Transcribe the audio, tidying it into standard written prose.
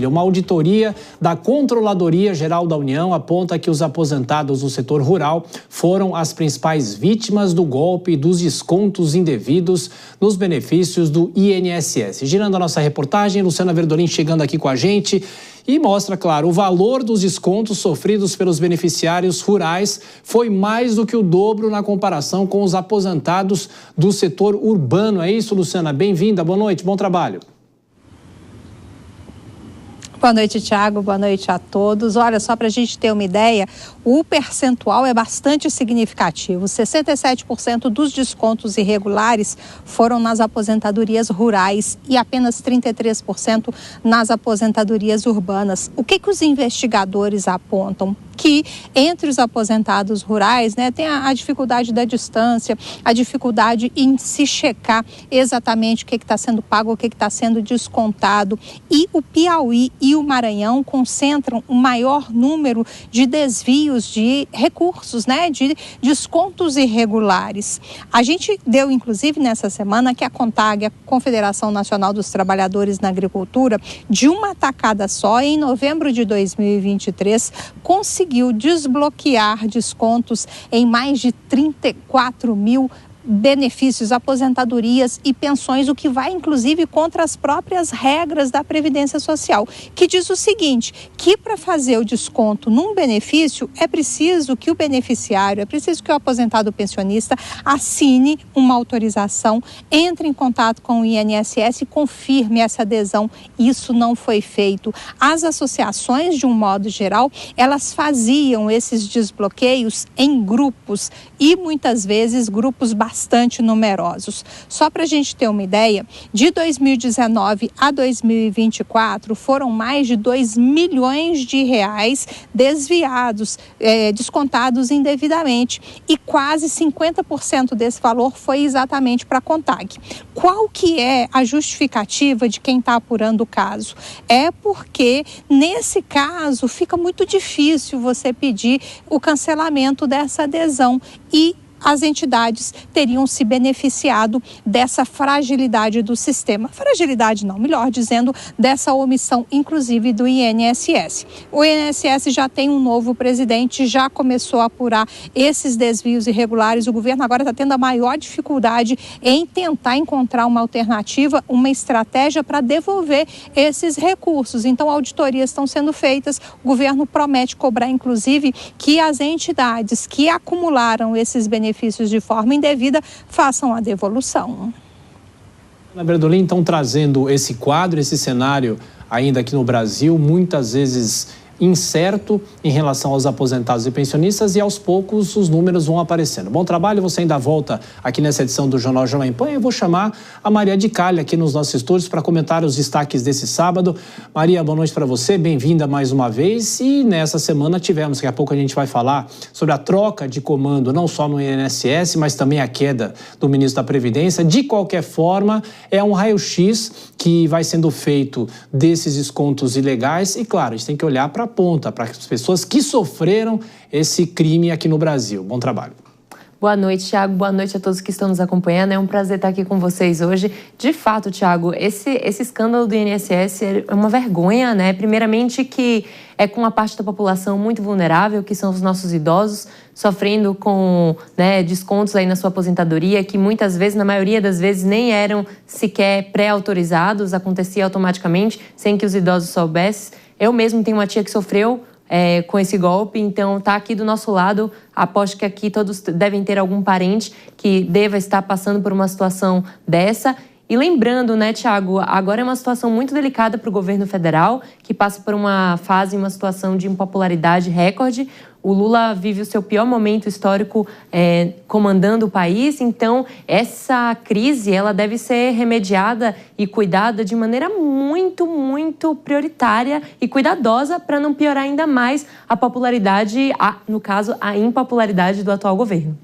Uma auditoria da Controladoria Geral da União aponta que os aposentados do setor rural foram as principais vítimas do golpe e dos descontos indevidos nos benefícios do INSS. Girando a nossa reportagem, Luciana Verdolim chegando aqui com a gente e mostra, claro, o valor dos descontos sofridos pelos beneficiários rurais foi mais do que o dobro na comparação com os aposentados do setor urbano. É isso, Luciana? Bem-vinda, boa noite, bom trabalho. Boa noite, Thiago. Boa noite a todos. Olha, só para a gente ter uma ideia, o percentual é bastante significativo. 67% dos descontos irregulares foram nas aposentadorias rurais e apenas 33% nas aposentadorias urbanas. O que os investigadores apontam? Que entre os aposentados rurais, tem a dificuldade da distância, a dificuldade em se checar exatamente o que está sendo pago, o que está sendo descontado. E o Piauí e o Maranhão concentram o maior número de desvios de recursos, de descontos irregulares. A gente deu, inclusive, nessa semana que a CONTAG, a Confederação Nacional dos Trabalhadores na Agricultura, de uma tacada só, em novembro de 2023, conseguiu desbloquear descontos em mais de 34 mil benefícios, aposentadorias e pensões, o que vai inclusive contra as próprias regras da Previdência Social, que diz o seguinte, que para fazer o desconto num benefício é preciso que o beneficiário, é preciso que o aposentado pensionista assine uma autorização, entre em contato com o INSS e confirme essa adesão. Isso não foi feito. As associações, de um modo geral, elas faziam esses desbloqueios em grupos e muitas vezes grupos bastante numerosos. Só para a gente ter uma ideia, de 2019 a 2024 foram mais de 2 milhões de reais desviados, descontados indevidamente, e quase 50% desse valor foi exatamente para a CONTAG. Qual que é a justificativa de quem está apurando o caso? É porque, nesse caso, fica muito difícil você pedir o cancelamento dessa adesão e as entidades teriam se beneficiado dessa fragilidade do sistema. Fragilidade não, melhor dizendo, dessa omissão, inclusive, do INSS. O INSS já tem um novo presidente, já começou a apurar esses desvios irregulares. O governo agora está tendo a maior dificuldade em tentar encontrar uma alternativa, uma estratégia para devolver esses recursos. Então, auditorias estão sendo feitas. O governo promete cobrar, inclusive, que as entidades que acumularam esses benefícios de forma indevida façam a devolução. Ana Verdolim, então, trazendo esse quadro, esse cenário ainda aqui no Brasil, muitas vezes incerto em relação aos aposentados e pensionistas, e aos poucos os números vão aparecendo. Bom trabalho, você ainda volta aqui nessa edição do Jornal Jovem Pan. Eu vou chamar a Maria de Calha aqui nos nossos estúdios para comentar os destaques desse sábado. Maria, boa noite para você, bem-vinda mais uma vez. E nessa semana tivemos, daqui a pouco a gente vai falar sobre a troca de comando, não só no INSS, mas também a queda do ministro da Previdência. De qualquer forma, é um raio-x que vai sendo feito desses descontos ilegais e, claro, a gente tem que olhar para a ponta, para as pessoas que sofreram esse crime aqui no Brasil. Bom trabalho. Boa noite, Thiago. Boa noite a todos que estão nos acompanhando. É um prazer estar aqui com vocês hoje. De fato, Thiago, esse escândalo do INSS é uma vergonha, Primeiramente que é com uma parte da população muito vulnerável, que são os nossos idosos, sofrendo com descontos aí na sua aposentadoria, que muitas vezes, na maioria das vezes, nem eram sequer pré-autorizados, acontecia automaticamente, sem que os idosos soubessem. Eu mesmo tenho uma tia que sofreu com esse golpe, então está aqui do nosso lado. Aposto que aqui todos devem ter algum parente que deva estar passando por uma situação dessa. E lembrando, Thiago, agora é uma situação muito delicada para o governo federal, que passa por uma fase, uma situação de impopularidade recorde. O Lula vive o seu pior momento histórico comandando o país, então essa crise ela deve ser remediada e cuidada de maneira muito, muito prioritária e cuidadosa para não piorar ainda mais a popularidade, no caso, a impopularidade do atual governo.